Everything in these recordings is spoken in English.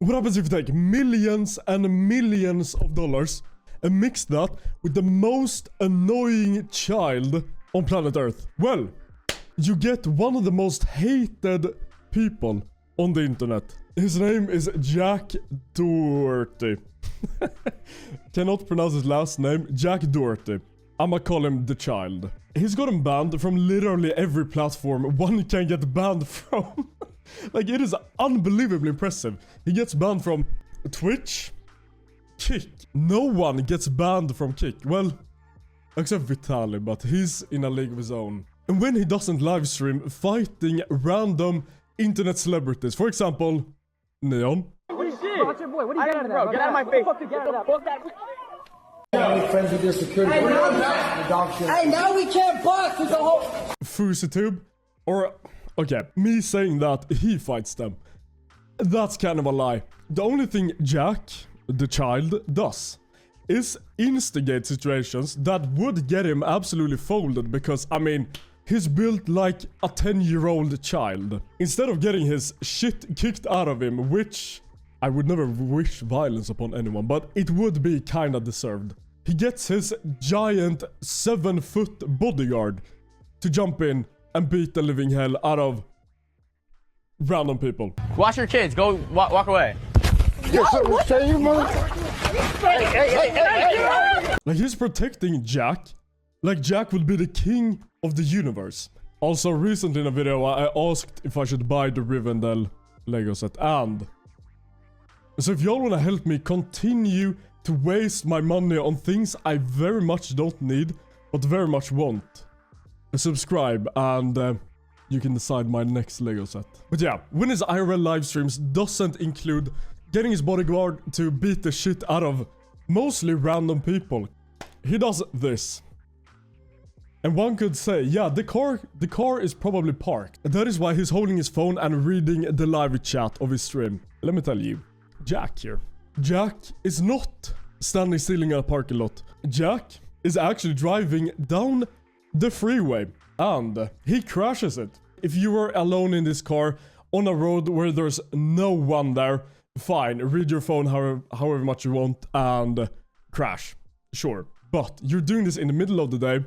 What happens if you take millions and millions of dollars and mix that with the most annoying child on planet Earth? Well, you get one of the most hated people on the internet. His name is Jack Doherty. Cannot pronounce his last name. Jack Doherty. I'ma call him the child. He's gotten banned from literally every platform one can get banned from. Like, it is unbelievably impressive. He gets banned from Twitch, Kick. No one gets banned from Kick. Well, except Vitaly, but he's in a league of his own. And when he doesn't livestream fighting random internet celebrities, for example, Neon. What is shit? Watch your boy. What are you getting at, bro? Get out of my face. Get out of that. Friends with your security. Hey, now we can't box with the whole FusiTube. Or, okay, me saying that he fights them. That's kind of a lie. The only thing Jack, the child, does is instigate situations that would get him absolutely folded because, I mean, he's built like a 10-year-old child. Instead of getting his shit kicked out of him, which I would never wish violence upon anyone, but it would be kinda deserved. He gets his giant 7-foot bodyguard to jump in and beat the living hell out of random people. Watch your kids. Go walk away. Like, he's protecting Jack. Like Jack would be the king of the universe. Also, recently in a video, I asked if I should buy the Rivendell Lego set. And so if y'all want to help me continue to waste my money on things I very much don't need, but very much want, subscribe and you can decide my next Lego set. But yeah, when his IRL live streams doesn't include getting his bodyguard to beat the shit out of mostly random people, he does this. And one could say, yeah, the car is probably parked. That is why he's holding his phone and reading the live chat of his stream. Let me tell you, Jack here. Jack is not standing still in a parking lot. Jack is actually driving down the freeway and he crashes it. If you were alone in this car on a road where there's no one there, fine, read your phone however much you want and crash. Sure. But you're doing this in the middle of the day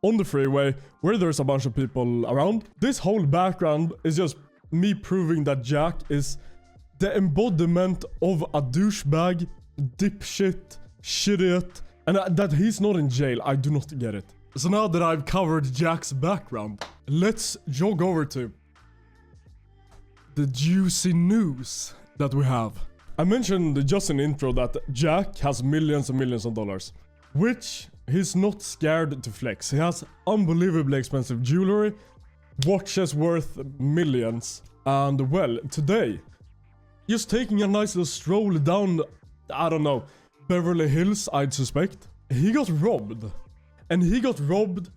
on the freeway where there's a bunch of people around. This whole background is just me proving that Jack is the embodiment of a douchebag, dipshit, shithead, and that he's not in jail. I do not get it. So now that I've covered Jack's background, let's jog over to the juicy news that we have. I mentioned just in the intro that Jack has millions and millions of dollars, which he's not scared to flex. He has unbelievably expensive jewelry, watches worth millions, and well, today, just taking a nice little stroll down, I don't know, Beverly Hills, I'd suspect, he got robbed. And he got robbed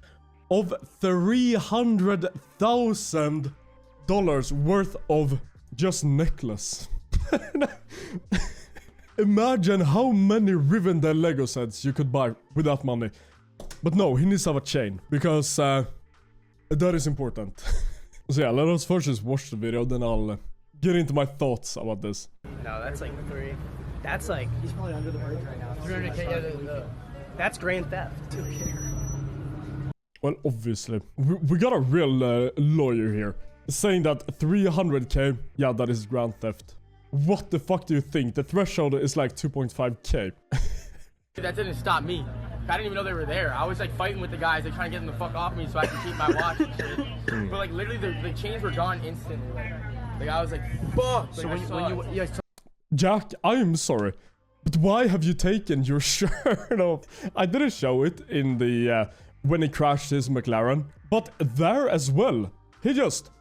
of $300,000 worth of just necklace. Imagine how many Rivendell Lego sets you could buy with that money. But no, he needs to have a chain, because that is important. So yeah, let us first just watch the video, then I'll get into my thoughts about this. No, that's like 3. That's like, he's probably under the bridge right now. 300K, that's grand theft. Well, obviously. We got a real lawyer here saying that 300K, yeah, that is grand theft. What the fuck do you think? The threshold is like 2.5K. That didn't stop me. I didn't even know they were there. I was like fighting with the guys, like trying to get them the fuck off me so I could keep my watch and shit. But like literally the chains were gone instantly. Like I was like, fuck. So when you Jack, I am sorry, but why have you taken your shirt off? I didn't show it in the when he crashed his McLaren, but there as well, he just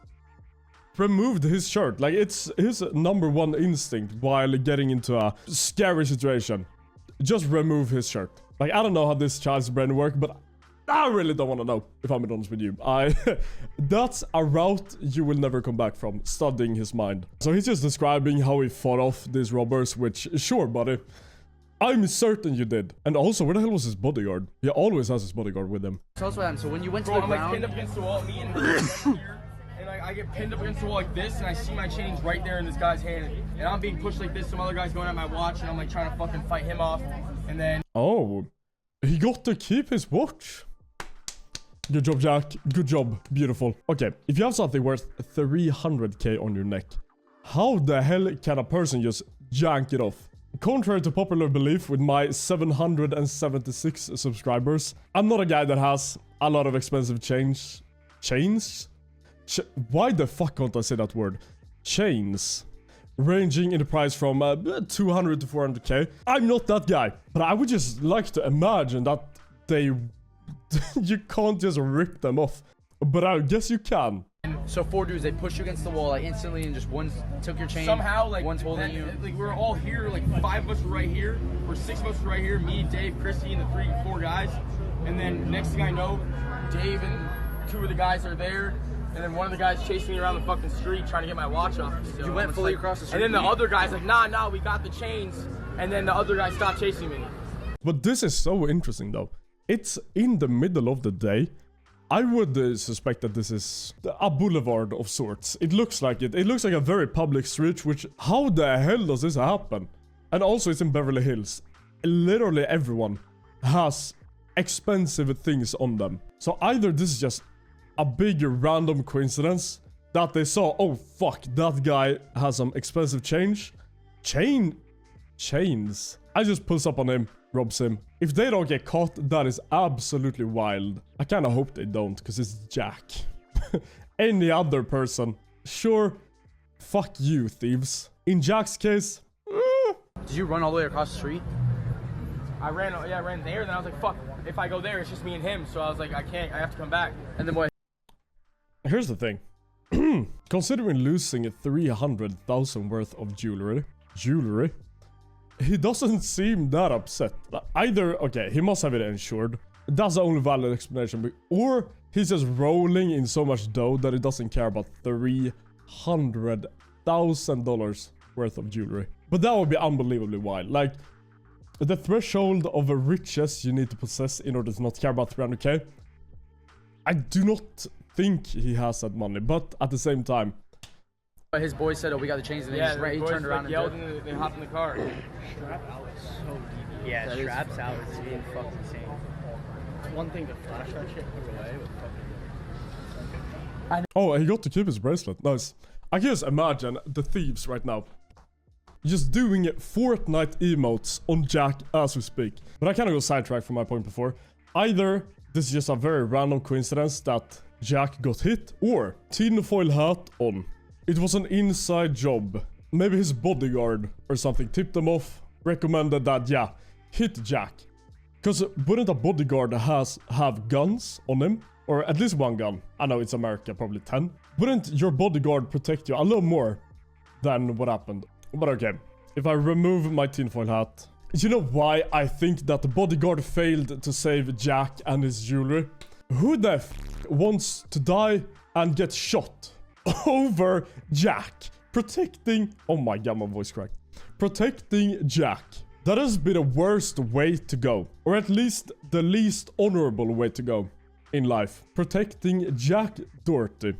removed his shirt. Like, it's his #1 instinct while getting into a scary situation. Just remove his shirt. Like, I don't know how this child's brain works, but I really don't want to know, if I'm honest with you. That's a route you will never come back from, studying his mind. So he's just describing how he fought off these robbers, which, sure, buddy, I'm certain you did. And also, where the hell was his bodyguard? He always has his bodyguard with him. Tell us what happened. So when you went to the I'm ground... like pinned up against the wall, me and her here. And and I get pinned up against the wall like this, and I see my chains right there in this guy's hand, and I'm being pushed like this. Some other guy's going at my watch, and I'm like trying to fucking fight him off, and then Oh, he got to keep his watch. Good job, Jack. Good job. Beautiful. Okay, if you have something worth 300k on your neck, how the hell can a person just jank it off? Contrary to popular belief with my 776 subscribers, I'm not a guy that has a lot of expensive chains. Why the fuck can't I say that word? Chains. Ranging in the price from 200 to 400k. I'm not that guy. But I would just like to imagine that they... you can't just rip them off. But I guess you can. So 4 dudes, they push you against the wall like instantly, and just one took your chain. somehow, like, one's holding you. like we were all here, like 5 of us were right here, or 6 of us were right here, me, Dave, Christy, and the 4 guys. And then next thing I know, Dave and 2 of the guys are there. And then one of the guys chasing me around the fucking street trying to get my watch off me still. You went I'm fully like, across the street? And then the other guy's like, nah, we got the chains. And then the other guy stopped chasing me. But this is so interesting though. It's in the middle of the day. I would suspect that this is a boulevard of sorts. It looks like it. It looks like a very public street, which... how the hell does this happen? And also it's in Beverly Hills. Literally everyone has expensive things on them. So either this is just a big random coincidence that they saw, oh fuck, that guy has some expensive chains. I just pulls up on him, robs him. If they don't get caught, that is absolutely wild. I kind of hope they don't, because it's Jack. Any other person, sure, fuck you, thieves. In Jack's case, Did you run all the way across the street? I ran there, and then I was like, fuck, if I go there, it's just me and him. So I was like, I have to come back. And then what? here's the thing. Considering losing 300,000 worth of jewelry, he doesn't seem that upset. Either, okay, he must have it insured. That's the only valid explanation. Or he's just rolling in so much dough that he doesn't care about $300,000 worth of jewelry. But that would be unbelievably wild. Like, the threshold of riches you need to possess in order to not care about 300k. I do not think he has that money, but at the same time, His boys said, oh, we got the chains, and they just he turned around and yelled and they hopped in the car. Strap out is so deep. Yeah, straps out is being fucking insane. It's one thing to flash that shit put away with fucking... oh, he got to keep his bracelet. Nice. I can just imagine the thieves right now just doing Fortnite emotes on Jack as we speak. But I kind of go sidetracked from my point before. Either this is just a very random coincidence that Jack got hit, or tinfoil hat on. It was an inside job. Maybe his bodyguard or something tipped them off, recommended that, yeah, hit Jack. Because wouldn't a bodyguard have guns on him? Or at least one gun. I know it's America, probably 10. Wouldn't your bodyguard protect you a little more than what happened? But okay, if I remove my tinfoil hat... You know why I think that the bodyguard failed to save Jack and his jewelry? Who the f wants to die and get shot over Jack protecting... Oh my god, my voice cracked. Protecting Jack. That has been the worst way to go. Or at least the least honorable way to go in life. Protecting Jack Doherty.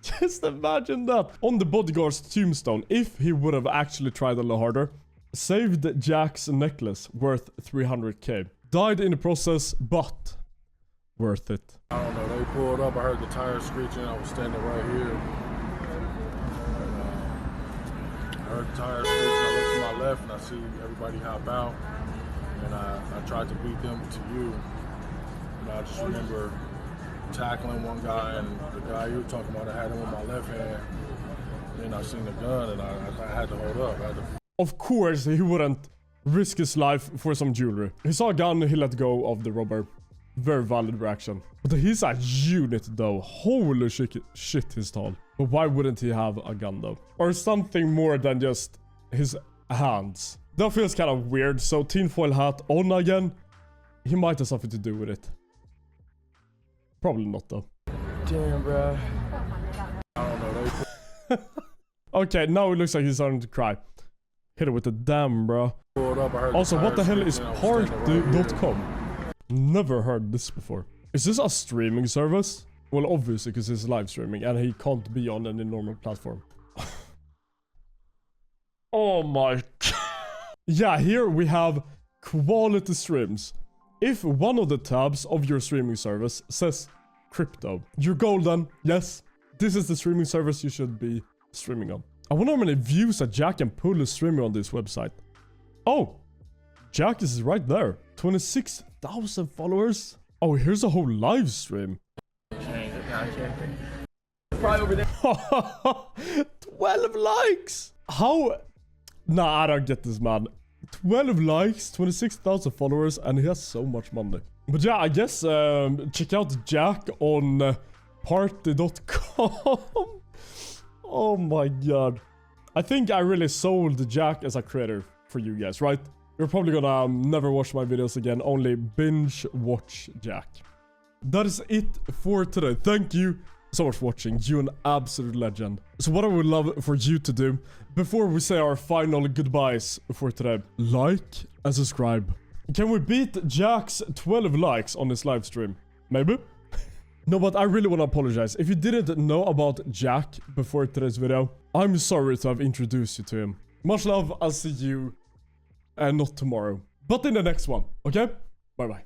Just imagine that. On the bodyguard's tombstone, if he would have actually tried a little harder, saved Jack's necklace worth 300k. Died in the process, but worth it. I don't know, they pulled up, I heard the tires screeching, I was standing right here. I heard the tires screeching, I looked to my left and I see everybody hop out. And I tried to beat them to you. And I just remember tackling one guy, and the guy you were talking about, I had him with my left hand. Then I seen the gun and I had to hold up. Of course, he wouldn't risk his life for some jewelry. He saw a gun, he let go of the robber. Very valid reaction. But he's a unit though. Holy shit, he's tall. But why wouldn't he have a gun though? Or something more than just his hands. That feels kind of weird. So tinfoil hat on again. He might have something to do with it. Probably not though. Damn, bro. I don't know, they Okay, now it looks like he's starting to cry. Hit it with the damn, bro. pulled up, I heard Also, what the hell is screeching, I was standing right here. party.com? Never heard this before. Is this a streaming service? Well, obviously, because he's live streaming and he can't be on any normal platform. Oh my god. Yeah, here we have quality streams. If one of the tabs of your streaming service says crypto, you're golden. Yes, this is the streaming service you should be streaming on. I wonder how many views that Jack can pull a streamer on this website. Oh, Jack is right there. 26,000 followers. Oh, here's a whole live stream. Probably over there. 12 likes. How? Nah, I don't get this, man. 12 likes, 26,000 followers, and he has so much money. But yeah, I guess check out Jack on party.com. Oh my god. I think I really sold Jack as a creator for you guys, right? You're probably gonna never watch my videos again, only binge watch Jack. That is it for today. Thank you so much for watching. You're an absolute legend. So what I would love for you to do, before we say our final goodbyes for today, like and subscribe. Can we beat Jack's 12 likes on this live stream? Maybe? No, but I really want to apologize. If you didn't know about Jack before today's video, I'm sorry to have introduced you to him. Much love. I'll see you, and not tomorrow, but in the next one. Okay? Bye-bye.